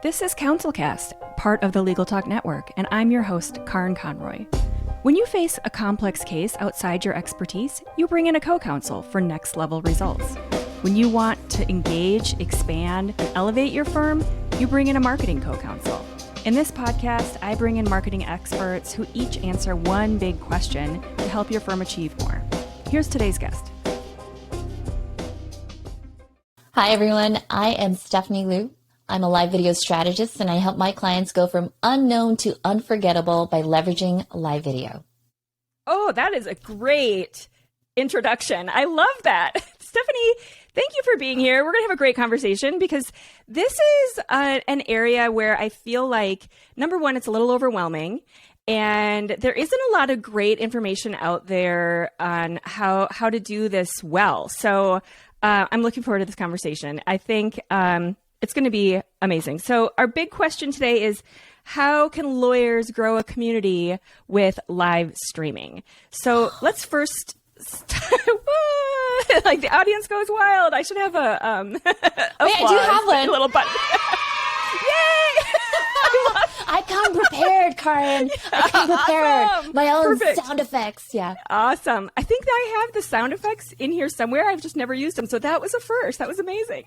This is CounselCast, part of the Legal Talk Network, and I'm your host, Karen Conroy. When you face a complex case outside your expertise, you bring in a co-counsel for next-level results. When you want to engage, expand, and elevate your firm, you bring in a marketing co-counsel. In this podcast, I bring in marketing experts who each answer one big question to help your firm achieve more. Here's today's guest. Hi, everyone. I am Stephanie Liu. I'm a live video strategist, and I help my clients go from unknown to unforgettable by leveraging live video. Oh, that is a great introduction. I love that. Stephanie, thank you for being here. We're going to have a great conversation because this is an area where I feel like, number one, it's a little overwhelming. And there isn't a lot of great information out there on how to do this well. So I'm looking forward to this conversation. I think it's going to be amazing. So our big question today is, how can lawyers grow a community with live streaming? So let's first like the audience goes wild. I should have a Wait, I do have one. A little button. Yay! I come prepared, Karen. I come prepared. Awesome. My own Perfect. sound effects. Yeah. Awesome. I think I have the sound effects in here somewhere. I've just never used them. So that was a first. That was amazing.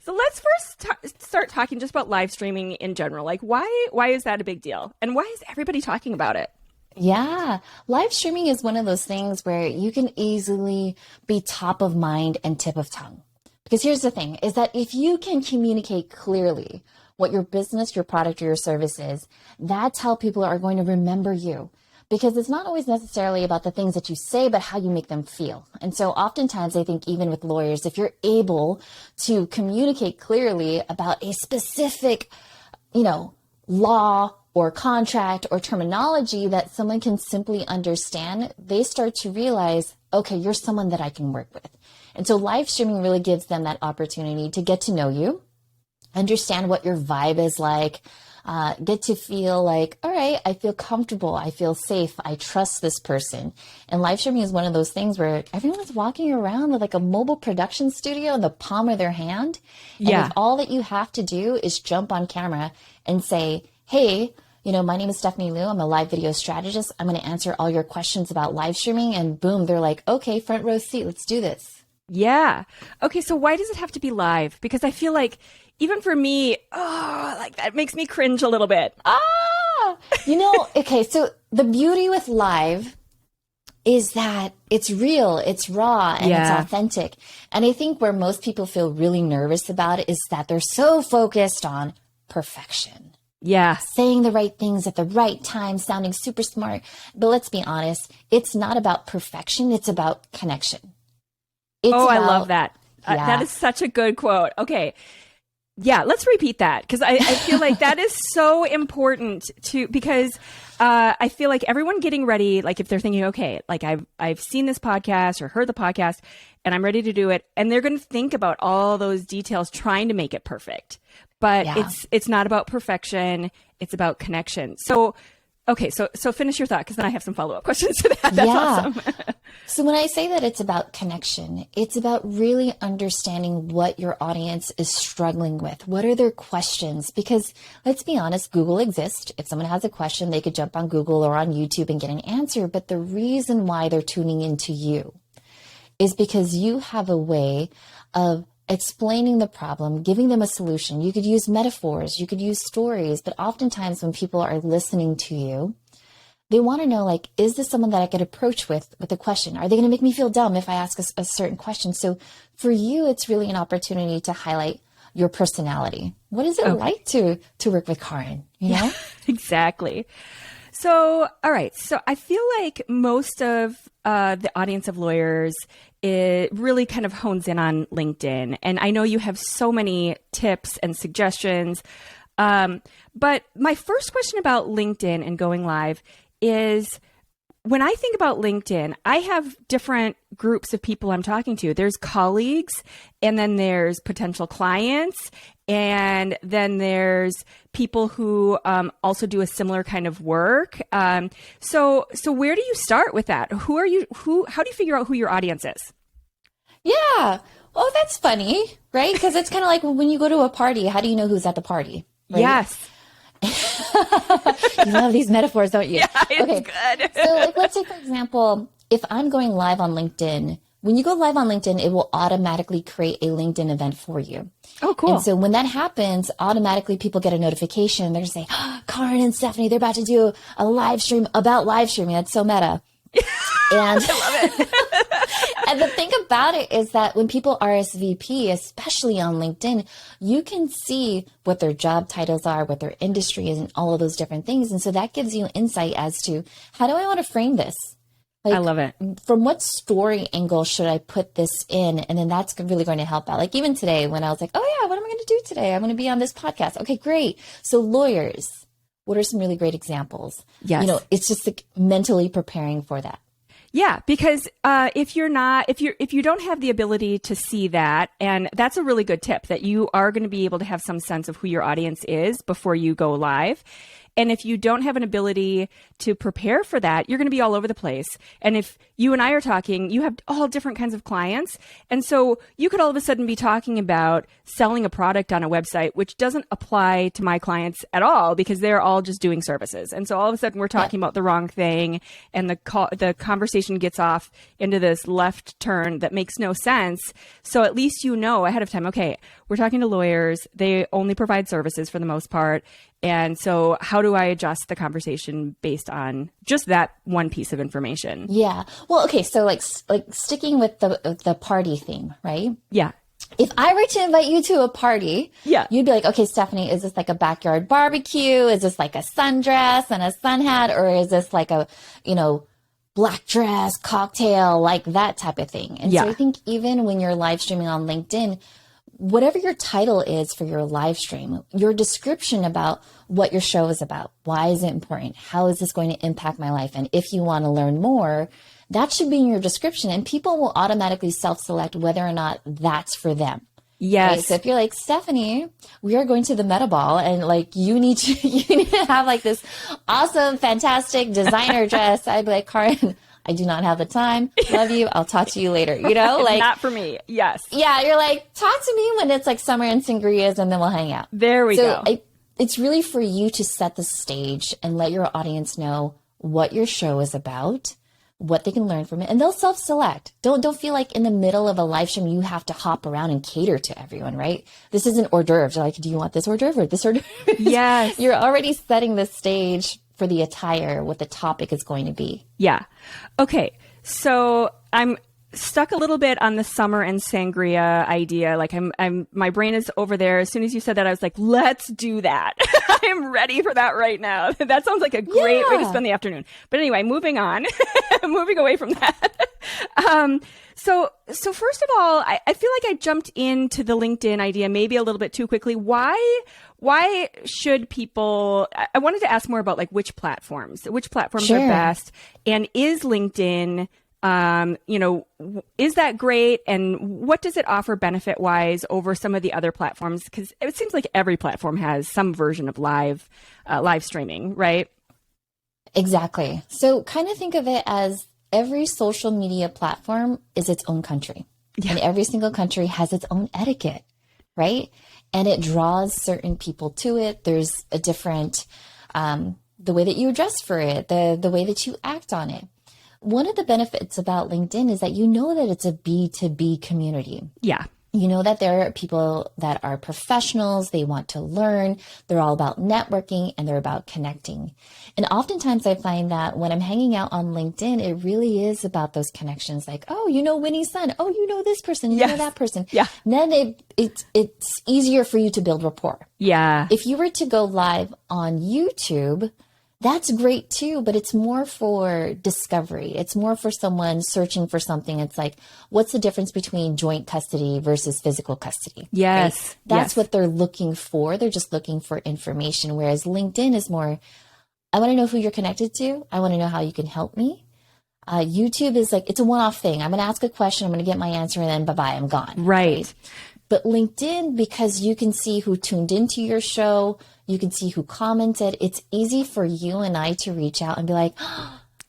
So let's first start talking just about live streaming in general. Like, why is that a big deal? And why is everybody talking about it? Yeah. Live streaming is one of those things where you can easily be top of mind and tip of tongue. Because here's the thing, is that if you can communicate clearly what your business, your product, or your service is, that's how people are going to remember you. Because it's not always necessarily about the things that you say, but how you make them feel. And so oftentimes I think even with lawyers, if you're able to communicate clearly about a specific, law or contract or terminology that someone can simply understand, they start to realize, okay, you're someone that I can work with. And so live streaming really gives them that opportunity to get to know you, understand what your vibe is like, get to feel like, all right, I feel comfortable, I feel safe, I trust this person. And live streaming is one of those things where everyone's walking around with like a mobile production studio in the palm of their hand. And if all that you have to do is jump on camera and say, hey, my name is Stephanie Liu. I'm a live video strategist. I'm going to answer all your questions about live streaming. And boom, they're like, okay, front row seat, let's do this. Yeah. Okay. So why does it have to be live? Because I feel like even for me, like that makes me cringe a little bit. Okay. So the beauty with live is that it's real, it's raw, and it's authentic. And I think where most people feel really nervous about it is that they're so focused on perfection. Yeah. Saying the right things at the right time, sounding super smart. But let's be honest, it's not about perfection. It's about connection. I love that. That is such a good quote. Okay. Yeah, let's repeat that because I feel like that is so important because I feel like everyone getting ready, like if they're thinking, okay, like I've seen this podcast or heard the podcast and I'm ready to do it, and they're going to think about all those details trying to make it perfect. But it's not about perfection, it's about connection. So okay, so finish your thought because then I have some follow-up questions to that. That's awesome. So when I say that it's about connection, it's about really understanding what your audience is struggling with. What are their questions? Because let's be honest, Google exists. If someone has a question, they could jump on Google or on YouTube and get an answer. But the reason why they're tuning into you is because you have a way of explaining the problem, giving them a solution. You could use metaphors, you could use stories, but oftentimes when people are listening to you, they want to know, like, is this someone that I could approach with a question? Are they going to make me feel dumb if I ask a certain question? So for you, it's really an opportunity to highlight your personality. What is it like to work with Karen? Yeah, exactly. So, all right. So I feel like most of the audience of lawyers, it really kind of hones in on LinkedIn. And I know you have so many tips and suggestions. But my first question about LinkedIn and going live is, when I think about LinkedIn, I have different groups of people I'm talking to. There's colleagues, and then there's potential clients, and then there's people who also do a similar kind of work. So where do you start with that? How do you figure out who your audience is? Yeah. oh, that's funny, right? Because it's kind of like when you go to a party, how do you know who's at the party? Right? Yes. You love these metaphors, don't you? Yeah, it's good. So like, let's say, for example, if I'm going live on LinkedIn, when you go live on LinkedIn, it will automatically create a LinkedIn event for you. Oh, cool. And so when that happens, automatically people get a notification. They're saying, oh, Karin and Stephanie, they're about to do a live stream about live streaming. That's so meta. And I love it. And the thing about it is that when people RSVP, especially on LinkedIn, you can see what their job titles are, what their industry is, and all of those different things. And so that gives you insight as to how do I want to frame this? Like, I love it. From what story angle should I put this in? And then that's really going to help out. Like even today when I was like, oh yeah, what am I going to do today? I'm going to be on this podcast. Okay, great. So lawyers, what are some really great examples? Yes. You know, it's just like mentally preparing for that. Yeah, because if you don't have the ability to see that, and that's a really good tip, that you are going to be able to have some sense of who your audience is before you go live. And if you don't have an ability to prepare for that, you're going to be all over the place. And if you and I are talking, you have all different kinds of clients. And so you could all of a sudden be talking about selling a product on a website, which doesn't apply to my clients at all because they're all just doing services. And so all of a sudden we're talking about the wrong thing, and the conversation gets off into this left turn that makes no sense. So at least you know ahead of time, okay, we're talking to lawyers. They only provide services for the most part. And so how do I adjust the conversation based on just that one piece of information? Yeah. Well, okay. So like sticking with the party theme, right? Yeah. If I were to invite you to a party, yeah, you'd be like, okay, Stephanie, is this like a backyard barbecue? Is this like a sundress and a sun hat? Or is this like a, black dress, cocktail, like that type of thing? And so I think even when you're live streaming on LinkedIn, whatever your title is for your live stream, your description about what your show is about, why is it important? How is this going to impact my life? And if you want to learn more, that should be in your description, and people will automatically self-select whether or not that's for them. Yes. Right? So if you're like, Stephanie, we are going to the Meta Ball, and like you need to have like this awesome, fantastic designer dress, I'd be like, Karin, I do not have the time. Love you. I'll talk to you later. Like not for me. Yes. Yeah. You're like, talk to me when it's like summer and sangrias, and then we'll hang out. There we go. It's really for you to set the stage and let your audience know what your show is about, what they can learn from it, and they'll self-select. Don't feel like in the middle of a live stream you have to hop around and cater to everyone, right? This isn't hors d'oeuvres. You're like, do you want this hors d'oeuvre or this hors d'oeuvre? Yes. You're already setting the stage for the attire, what the topic is going to be. Yeah. Okay. So I'm stuck a little bit on the summer and sangria idea. Like my brain is over there. As soon as you said that, I was like, let's do that. I'm ready for that right now. That sounds like a great way to spend the afternoon. But anyway, moving on, moving away from that. So first of all, I feel like I jumped into the LinkedIn idea maybe a little bit too quickly. Why should people, I wanted to ask more about like which platforms are best, and is LinkedIn, is that great? And what does it offer benefit wise over some of the other platforms? Because it seems like every platform has some version of live streaming, right? Exactly. So kind of think of it as every social media platform is its own country, and every single country has its own etiquette, right? And it draws certain people to it. There's a different, the way that you dress for it, the way that you act on it. One of the benefits about LinkedIn is that you know that it's a B2B community. Yeah. You know that there are people that are professionals, they want to learn, they're all about networking, and they're about connecting. And oftentimes I find that when I'm hanging out on LinkedIn, it really is about those connections, like, oh, you know Winnie's son, oh, you know this person, you know that person. Yeah. And then it's easier for you to build rapport. Yeah. If you were to go live on YouTube, that's great too, but it's more for discovery. It's more for someone searching for something. It's like, what's the difference between joint custody versus physical custody? Yes. Right? That's what they're looking for. They're just looking for information. Whereas LinkedIn is more, I want to know who you're connected to. I want to know how you can help me. YouTube is like, it's a one-off thing. I'm going to ask a question. I'm going to get my answer, and then bye-bye, I'm gone. Right. But LinkedIn, because you can see who tuned into your show, you can see who commented, it's easy for you and I to reach out and be like,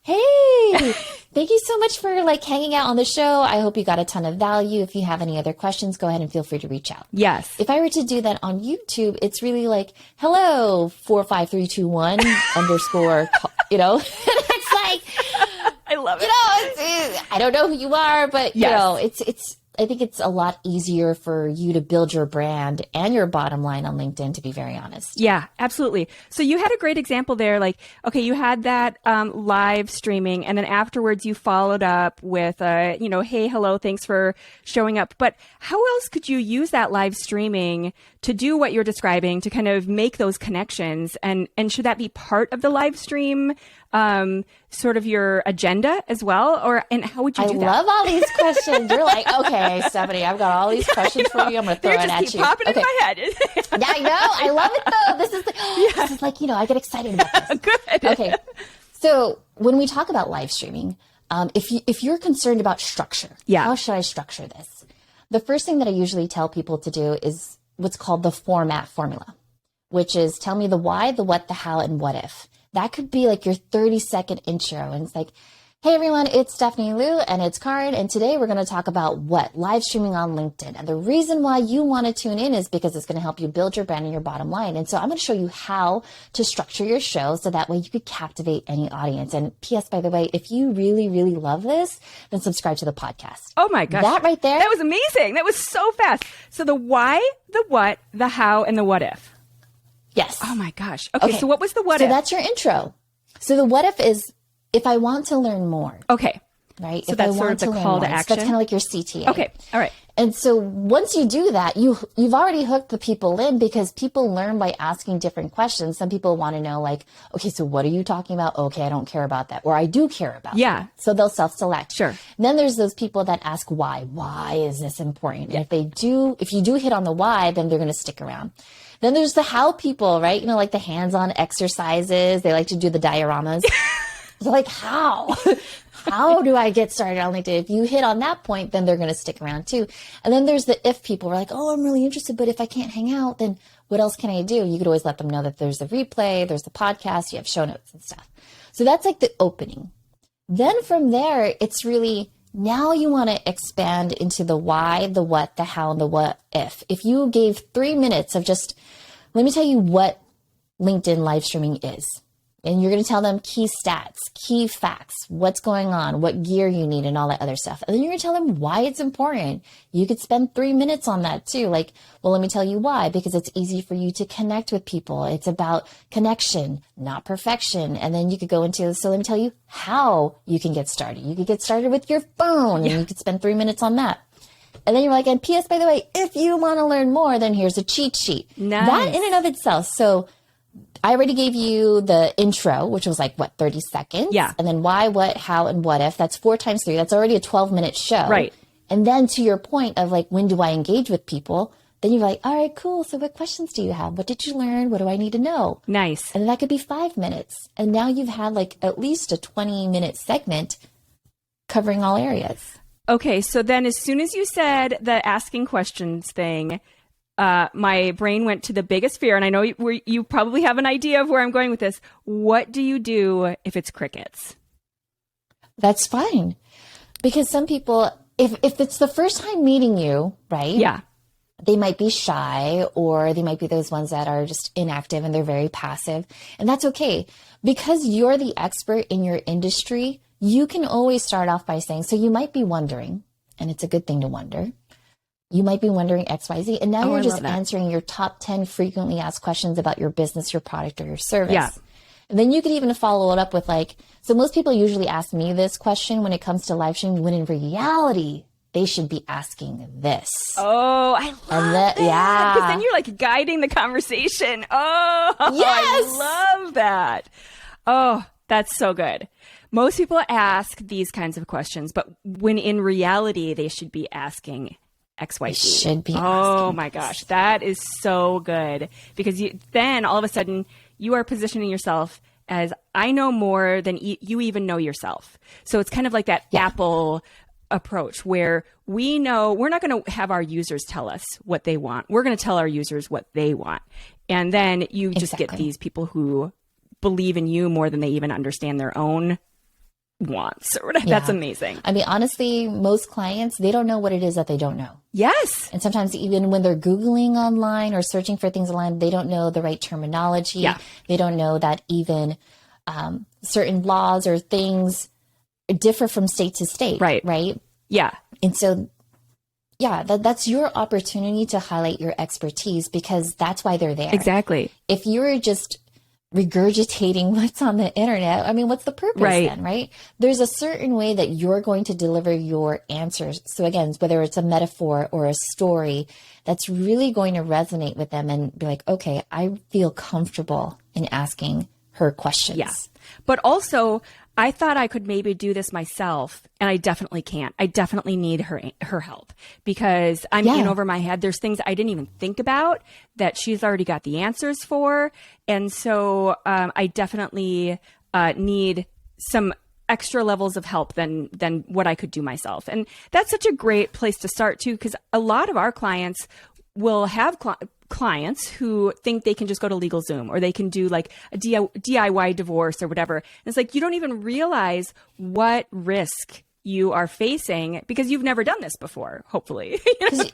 hey, Thank you so much for like hanging out on the show. I hope you got a ton of value. If you have any other questions, go ahead and feel free to reach out. Yes. If I were to do that on YouTube, it's really like, hello, 45321 underscore, you know, it's like, I love it. You know, I don't know who you are, but you know, I think it's a lot easier for you to build your brand and your bottom line on LinkedIn, to be very honest. Yeah, absolutely. So you had a great example there. Like, okay, you had that live streaming, and then afterwards you followed up with, you know, hey, hello, thanks for showing up. But how else could you use that live streaming to do what you're describing, to kind of make those connections? And should that be part of the live stream, sort of your agenda as well? And how would you do that? I love all these questions. You're like, okay, Stephanie, I've got all these questions for you. I'm going to throw it at you. Popping in my head. Yeah, I know. I love it though. This is like, you know, I get excited about this. Good. Okay. So when we talk about live streaming, if you're concerned about structure, how should I structure this? The first thing that I usually tell people to do is what's called the format formula, which is tell me the why, the what, the how, and what if. That could be like your 30-second intro. And it's like, hey, everyone, it's Stephanie Liu and it's Karin. And today we're going to talk about what? Live streaming on LinkedIn. And the reason why you want to tune in is because it's going to help you build your brand and your bottom line. And so I'm going to show you how to structure your show so that way you could captivate any audience. And P.S., by the way, if you really, really love this, then subscribe to the podcast. Oh my gosh. That right there. That was amazing. That was so fast. So the why, the what, the how, and the what if. Yes. Oh my gosh. Okay. So what was the what if? So that's your intro. So the what if is if I want to learn more. Okay. Right. So if that's I sort want of the to learn call to more. action. So that's kind of like your CTA. Okay. All right. And so once you do that, you've already hooked the people in because people learn by asking different questions. Some people want to know like, okay, so what are you talking about? Okay, I don't care about that. Or I do care about that. So they'll self-select. Sure. And then there's those people that ask why. Why is this important? And if you do hit on the why, then they're going to stick around. Then there's the how people, right? You know, like the hands-on exercises. They like to do the dioramas. They're like, how? How do I get started on LinkedIn? If you hit on that point, then they're going to stick around too. And then there's the if people. We're like, oh, I'm really interested, but if I can't hang out, then what else can I do? You could always let them know that there's the replay, there's the podcast, you have show notes and stuff. So that's like the opening. Then from there, it's really, now you want to expand into the why, the what, the how, and the what if. If you gave 3 minutes of just, let me tell you what LinkedIn live streaming is. And you're going to tell them key stats, key facts, what's going on, what gear you need, and all that other stuff. And then you're going to tell them why it's important. You could spend 3 minutes on that too. Like, well, let me tell you why, because it's easy for you to connect with people. It's about connection, not perfection. And then you could go into, so let me tell you how you can get started. You could get started with your phone and you could spend 3 minutes on that. And then you're like, and P.S., by the way, if you want to learn more, then here's a cheat sheet. Nice. That in and of itself. So I already gave you the intro, which was like, 30 seconds? Yeah. And then why, what, how, and what if. That's 4 times 3. That's already a 12-minute show. Right. And then to your point of like, when do I engage with people? Then you're like, all right, cool. So what questions do you have? What did you learn? What do I need to know? Nice. And then that could be 5 minutes. And now you've had like at least a 20-minute segment covering all areas. Okay. So then as soon as you said the asking questions thing, my brain went to the biggest fear, and I know you probably have an idea of where I'm going with this. What do you do if it's crickets? That's fine. Because some people, if it's the first time meeting you, right? Yeah. They might be shy, or they might be those ones that are just inactive and they're very passive. And that's okay. Because you're the expert in your industry, you can always start off by saying, so you might be wondering, and it's a good thing to wonder. You might be wondering X, Y, Z, and now you're just answering your top 10 frequently asked questions about your business, your product, or your service. Yeah. And then you could even follow it up with like, so most people usually ask me this question when it comes to live streaming, when in reality, they should be asking this. Oh, I love that. Yeah. Because then you're like guiding the conversation. Oh, yes. I love that. Oh, that's so good. Most people ask these kinds of questions, but when in reality, they should be asking XYZ. Should be. Oh my gosh, that is so good, because then all of a sudden you are positioning yourself as, I know more than you even know yourself. So it's kind of like that Apple approach where we know we're not going to have our users tell us what they want. We're going to tell our users what they want. And then you just get these people who believe in you more than they even understand their own wants or whatever. That's amazing. I mean, honestly, most clients, they don't know what it is that they don't know. Yes. And sometimes even when they're Googling online or searching for things online, they don't know the right terminology. Yeah. They don't know that even certain laws or things differ from state to state. Right. Right. Yeah. And so, yeah, that's your opportunity to highlight your expertise, because that's why they're there. Exactly. If you're just regurgitating what's on the internet, I mean, what's the purpose then, right? There's a certain way that you're going to deliver your answers. So again, whether it's a metaphor or a story, that's really going to resonate with them and be like, okay, I feel comfortable in asking her questions. Yeah. But also, I thought I could maybe do this myself, and I definitely can't. I definitely need her help, because I'm in over my head. There's things I didn't even think about that she's already got the answers for. And so I definitely need some extra levels of help than what I could do myself. And that's such a great place to start too, because a lot of our clients will have clients who think they can just go to LegalZoom, or they can do like a DIY divorce or whatever. And it's like, you don't even realize what risk you are facing because you've never done this before, hopefully.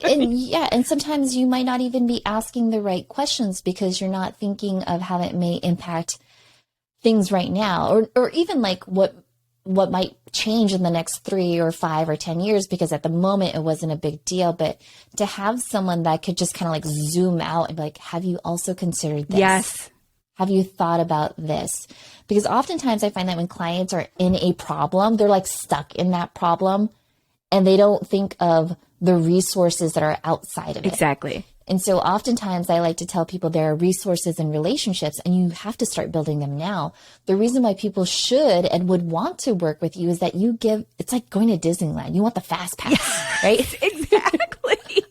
And sometimes you might not even be asking the right questions because you're not thinking of how it may impact things right now, or even like what might change in the next 3 or 5 or 10 years, because at the moment it wasn't a big deal. But to have someone that could just kind of like zoom out and be like, have you also considered this? Yes. Have you thought about this? Because oftentimes I find that when clients are in a problem, they're like stuck in that problem and they don't think of the resources that are outside of it. Exactly. And so oftentimes I like to tell people there are resources and relationships, and you have to start building them now. The reason why people should and would want to work with you is that you give, it's like going to Disneyland. You want the fast pass, right? Exactly.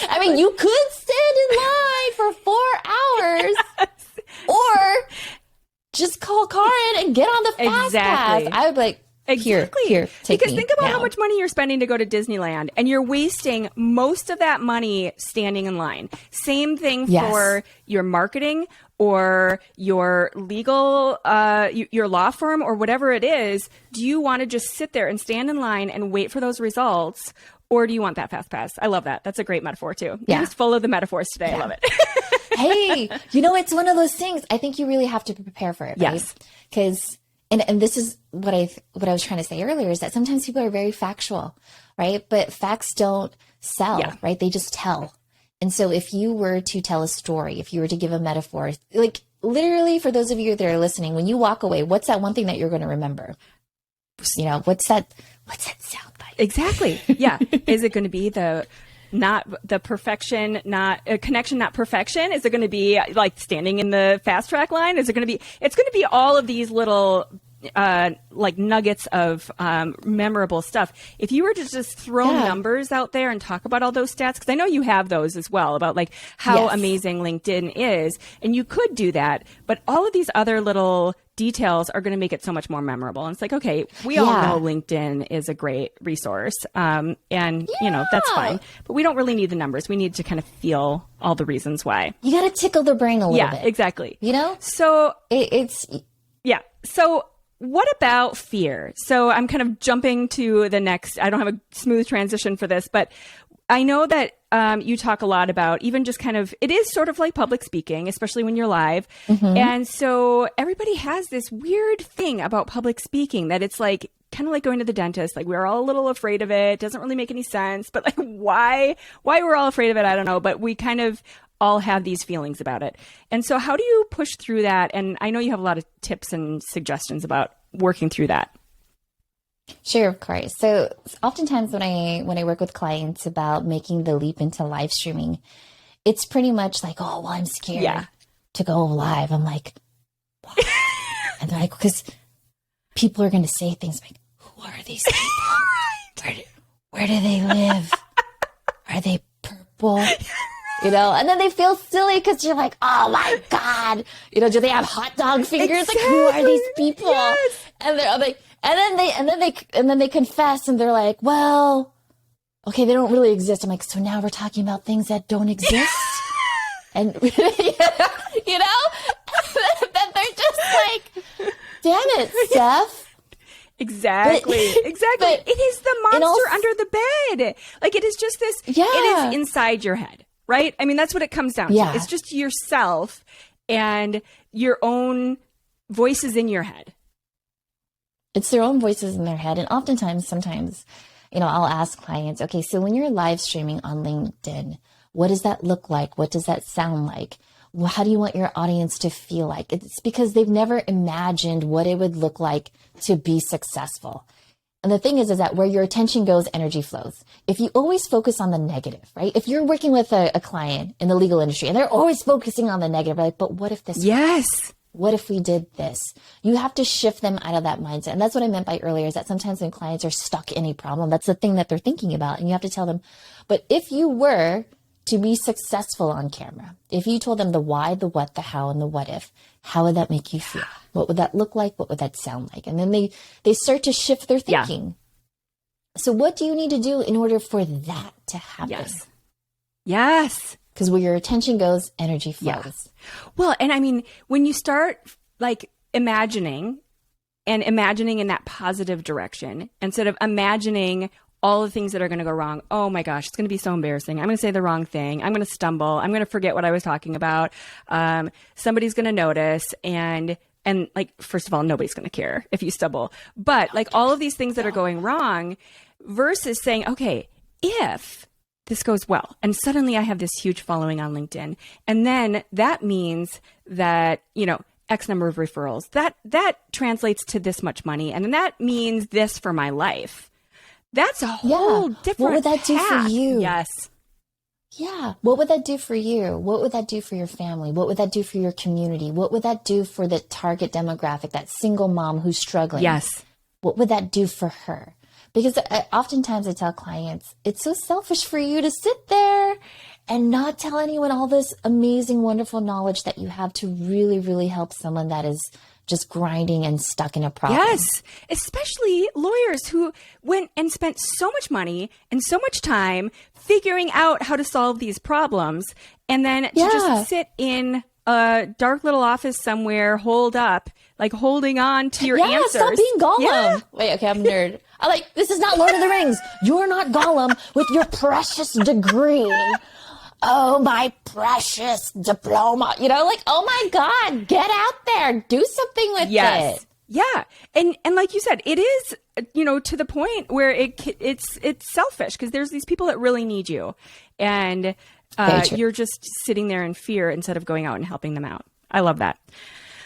I mean, you could stand in line for 4 hours or just call Karin and get on the fast pass. I would be like, Here, take because me think about now. how much money you're spending to go to Disneyland, and you're wasting most of that money standing in line. Same thing for your marketing or your legal, your law firm or whatever it is. Do you want to just sit there and stand in line and wait for those results? Or do you want that fast pass? I love that. That's a great metaphor too. Yeah. You're just full of the metaphors today. Yeah. I love it. Hey, it's one of those things. I think you really have to prepare for it, right? Yes. Because, and this is what I was trying to say earlier, is that sometimes people are very factual, right? But facts don't sell, right? They just tell. And so if you were to tell a story, if you were to give a metaphor, like literally for those of you that are listening, when you walk away, what's that one thing that you're going to remember? What's that sound bite? Exactly. Yeah. Is it going to be not the perfection, not a connection, not perfection? Is it going to be like standing in the fast track line? It's going to be all of these little like nuggets of memorable stuff. If you were to just throw numbers out there and talk about all those stats, because I know you have those as well, about like how amazing LinkedIn is, and you could do that, but all of these other little details are going to make it so much more memorable. And it's like, okay, we all know LinkedIn is a great resource, and that's fine, but we don't really need the numbers. We need to kind of feel all the reasons why. You got to tickle the brain a little bit. Yeah, exactly. So it's So what about fear? So I'm kind of jumping to the next. I don't have a smooth transition for this, but I know that you talk a lot about even just kind of, it is sort of like public speaking, especially when you're live. Mm-hmm. And so everybody has this weird thing about public speaking that it's like, kind of like going to the dentist. Like we're all a little afraid of it. It doesn't really make any sense, but like why we're all afraid of it, I don't know. But we kind of all have these feelings about it. And so how do you push through that? And I know you have a lot of tips and suggestions about working through that. Sure, of course. So oftentimes when I work with clients about making the leap into live streaming, it's pretty much like, oh, well, I'm scared to go live. I'm like, why? And they're like, because people are going to say things like, who are these people? Where do they live? Are they purple? And then they feel silly because you're like, oh my God, do they have hot dog fingers? Exactly. Like, who are these people? Yes. And they're like, and then they confess and they're like, well, okay, they don't really exist. I'm like, so now we're talking about things that don't exist? And, then they're just like, damn it, Steph. Exactly. Exactly. But it is the monster under the bed. Like it is just this, it is inside your head, right? I mean, that's what it comes down to. It's just yourself and your own voices in your head. It's their own voices in their head. And oftentimes, sometimes, I'll ask clients, okay, so when you're live streaming on LinkedIn, what does that look like? What does that sound like? How do you want your audience to feel like? It's because they've never imagined what it would look like to be successful. And the thing is that where your attention goes, energy flows. If you always focus on the negative, right? If you're working with a client in the legal industry and they're always focusing on the negative, like, but what if this? Yes. What if we did this? You have to shift them out of that mindset. And that's what I meant by earlier is that sometimes when clients are stuck in a problem, that's the thing that they're thinking about. And you have to tell them, but if you were to be successful on camera, if you told them the why, the what, the how, and the what if, how would that make you feel? What would that look like? What would that sound like? And then they start to shift their thinking. So what do you need to do in order for that to happen? Yes. Because where your attention goes, energy flows. Yeah. Well, and I mean, when you start like imagining in that positive direction, instead of imagining all the things that are going to go wrong. Oh my gosh, it's going to be so embarrassing. I'm going to say the wrong thing. I'm going to stumble. I'm going to forget what I was talking about. Somebody's going to notice. And like, first of all, nobody's going to care if you stumble. But like all of these things that are going wrong versus saying, okay, if this goes well, and suddenly I have this huge following on LinkedIn, and then that means that, X number of referrals, that translates to this much money. And then that means this for my life. That's a whole different What would that do for you? Yes. Yeah. What would that do for you? What would that do for your family? What would that do for your community? What would that do for the target demographic, that single mom who's struggling? Yes. What would that do for her? Because oftentimes I tell clients, it's so selfish for you to sit there and not tell anyone all this amazing, wonderful knowledge that you have to really, really help someone that is just grinding and stuck in a problem. Yes, especially lawyers who went and spent so much money and so much time figuring out how to solve these problems, and then to just sit in a dark little office somewhere, holed up, like holding on to your answers. Stop being Gollum. Wait, okay, I'm a nerd. This is not Lord of the Rings. You're not Gollum with your precious degree. Oh, my precious diploma. Oh my God, get out there. Do something with it. Yeah. And like you said, it is, to the point where it's selfish because there's these people that really need you. And you're just sitting there in fear instead of going out and helping them out. I love that.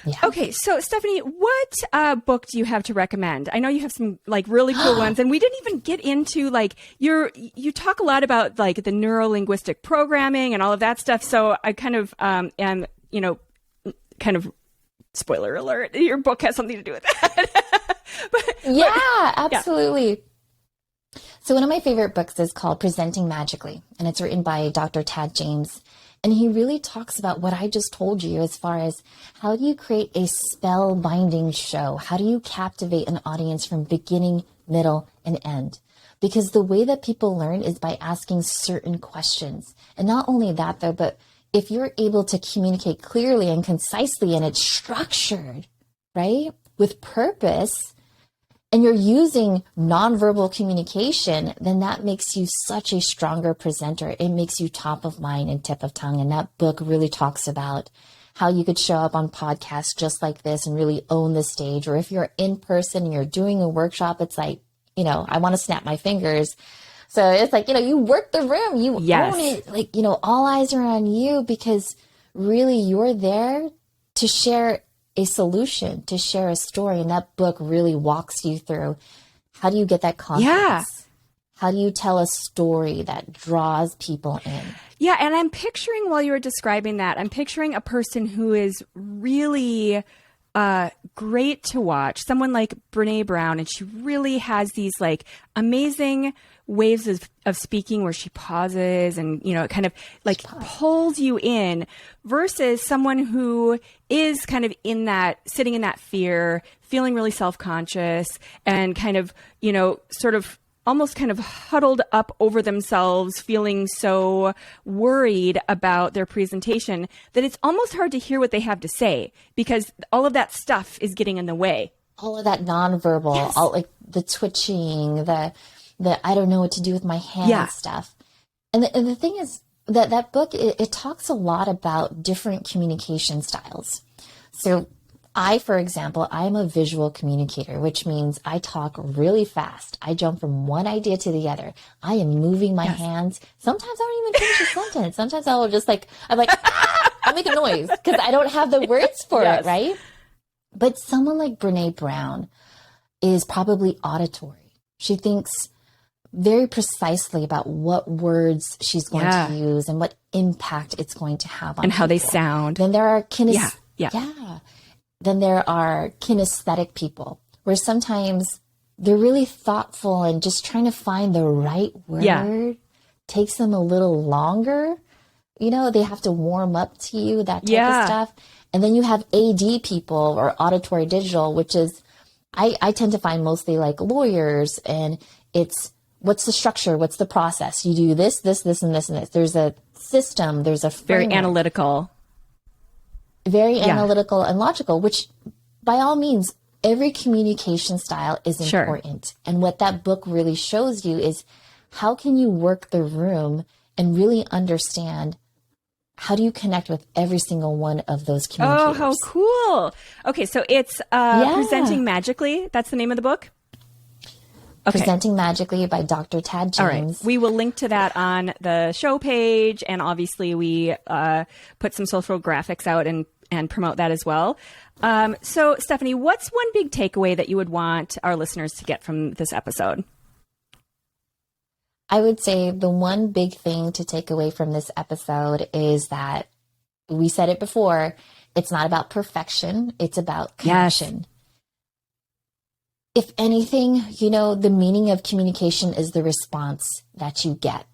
Yeah. Okay, so Stephanie, what book do you have to recommend? I know you have some like really cool ones, and we didn't even get into like you talk a lot about like the neuro linguistic programming and all of that stuff. So I kind of am, kind of spoiler alert, your book has something to do with that. Absolutely. Yeah. So one of my favorite books is called Presenting Magically, and it's written by Dr. Tad James. And he really talks about what I just told you as far as how do you create a spell-binding show? How do you captivate an audience from beginning, middle, and end? Because the way that people learn is by asking certain questions. And not only that, though, but if you're able to communicate clearly and concisely and it's structured, right, with purpose, and you're using nonverbal communication, then that makes you such a stronger presenter. It makes you top of mind and tip of tongue. And that book really talks about how you could show up on podcasts just like this and really own the stage. Or if you're in person and you're doing a workshop, it's like, I want to snap my fingers. So it's like, you work the room, you own it. Like, all eyes are on you because really you're there to share a solution, to share a story. And that book really walks you through how do you get that confidence? Yeah. How do you tell a story that draws people in? Yeah. And I'm picturing while you were describing that, I'm picturing a person who is really great to watch, someone like Brene Brown. And she really has these like amazing waves of speaking where she pauses and, it kind of like pulls you in versus someone who is kind of in that, sitting in that fear, feeling really self-conscious and kind of, sort of almost kind of huddled up over themselves, feeling so worried about their presentation that it's almost hard to hear what they have to say because all of that stuff is getting in the way all of that nonverbal, Yes. all like the twitching, the I don't know what to do with my hands stuff. And the thing is that book, it talks a lot about different communication styles. So I, for example, I'm a visual communicator, which means I talk really fast. I jump from one idea to the other. I am moving my hands. Sometimes I don't even finish a sentence. Sometimes I will just I'm like, ah! I make a noise because I don't have the words for it, right? But someone like Brene Brown is probably auditory. She thinks very precisely about what words she's going to use and what impact it's going to have on and how they people. sound. Then there are Then there are kinesthetic people where sometimes they're really thoughtful and just trying to find the right word takes them a little longer. You know, they have to warm up to you, that type of stuff. And then you have AD people or auditory digital, which is, I tend to find mostly like lawyers, and it's, what's the structure? What's the process? You do this, this, this, and this, and this. There's a system. There's a framework. Very analytical. Very analytical and logical, which by all means, every communication style is important. And what that book really shows you is how can you work the room and really understand how do you connect with every single one of those communicators. Oh, how cool. Okay, so it's Presenting Magically. That's the name of the book? Okay. Presenting Magically by Dr. Tad James. All right. We will link to that on the show page, and obviously we put some social graphics out and promote that as well. So, Stephanie, what's one big takeaway that you would want our listeners to get from this episode? I would say the one big thing to take away from this episode is that we said it before, it's not about perfection, it's about connection. If anything, you know, the meaning of communication is the response that you get.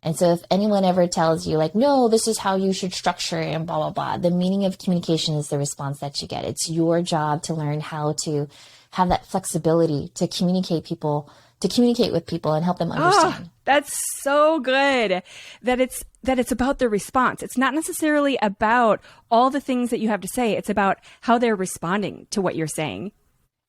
And so if anyone ever tells you like, no, this is how you should structure it and blah, blah, blah, the meaning of communication is the response that you get. It's your job to learn how to have that flexibility to communicate with people and help them understand. Oh, that's so good that it's about the response. It's not necessarily about all the things that you have to say. It's about how they're responding to what you're saying.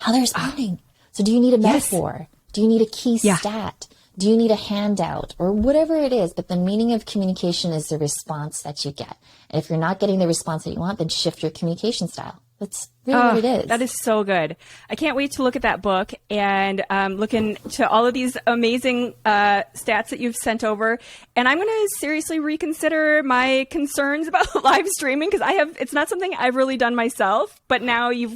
How they're responding. So do you need a metaphor? Do you need a key stat? Do you need a handout or whatever it is? But the meaning of communication is the response that you get. And if you're not getting the response that you want, then shift your communication style. That's really what it is. That is so good. I can't wait to look at that book and look into all of these amazing stats that you've sent over. And I'm going to seriously reconsider my concerns about live streaming because it's not something I've really done myself, but now you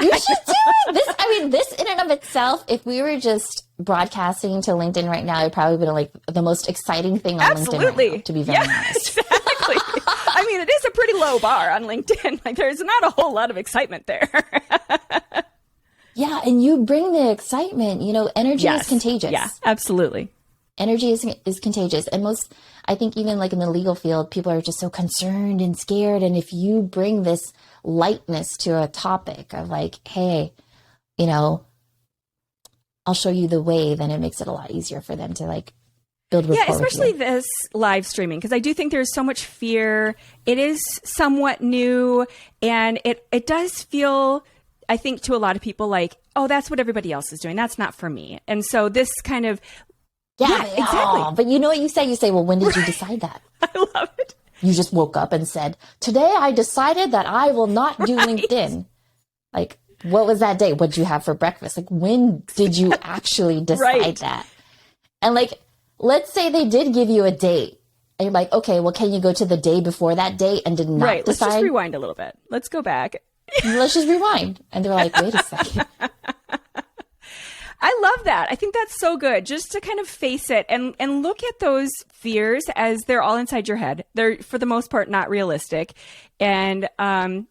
should do it. This in and of itself, if we were just broadcasting to LinkedIn right now, it'd probably be like the most exciting thing on LinkedIn right now, to be very honest. Exactly. I mean, it is a pretty low bar on LinkedIn. Like, there's not a whole lot of excitement there. Yeah, and you bring the excitement. You know, energy is contagious. Yeah, absolutely. Energy is contagious. And I think even like in the legal field, people are just so concerned and scared. And if you bring this lightness to a topic of like, hey, you know, I'll show you the way, then it makes it a lot easier for them to like build rapport. Yeah, especially this live streaming, because I do think there's so much fear. It is somewhat new, and it does feel, I think, to a lot of people like, oh, that's what everybody else is doing. That's not for me. And so this kind of exactly. Oh, but you know what you say? You say, well, when did you decide that? I love it. You just woke up and said, today I decided that I will not do LinkedIn. Like, what was that day? What did you have for breakfast? Like, when did you actually decide that? And like, let's say they did give you a date. And you're like, okay, well, can you go to the day before that date and did not decide? Let's just rewind a little bit. Let's go back. Let's just rewind. And they're like, wait a second. I love that. I think that's so good. Just to kind of face it and look at those fears as they're all inside your head. They're, for the most part, not realistic. And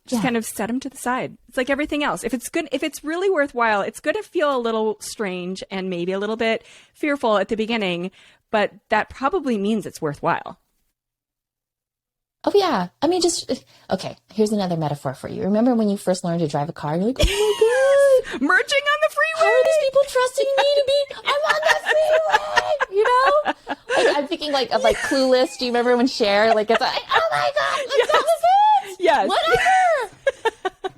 just kind of set them to the side. It's like everything else. If it's good, if it's really worthwhile, it's going to feel a little strange and maybe a little bit fearful at the beginning, but that probably means it's worthwhile. Oh, yeah. I mean, okay, here's another metaphor for you. Remember when you first learned to drive a car? You're like, oh my God. Merging on the freeway. How are these people trusting me to be? I'm on the freeway, you know? Like, I'm thinking like of like Clueless. Do you remember when Cher, like, it's like, oh my God, let's go. Yes. Whatever.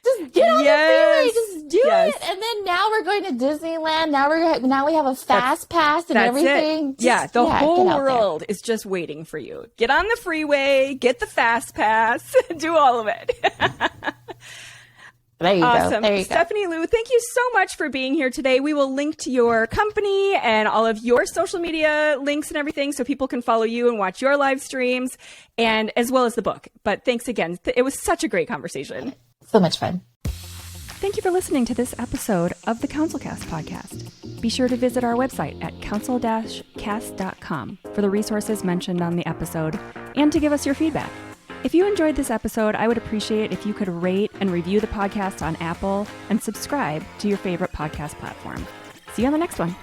Just get on the freeway. Just do Yes. it? And then now we're going to Disneyland. Now we have a fast pass and That's everything. It. The whole get out world is just waiting for you. Get on the freeway, get the fast pass, do all of it. There you Awesome. go. There you Stephanie Liu, thank you so much for being here today. We will link to your company and all of your social media links and everything so people can follow you and watch your live streams, and as well as the book. But thanks again. It was such a great conversation. So much fun. Thank you for listening to this episode of the CounselCast podcast. Be sure to visit our website at counsel-cast.com for the resources mentioned on the episode and to give us your feedback. If you enjoyed this episode, I would appreciate if you could rate and review the podcast on Apple and subscribe to your favorite podcast platform. See you on the next one.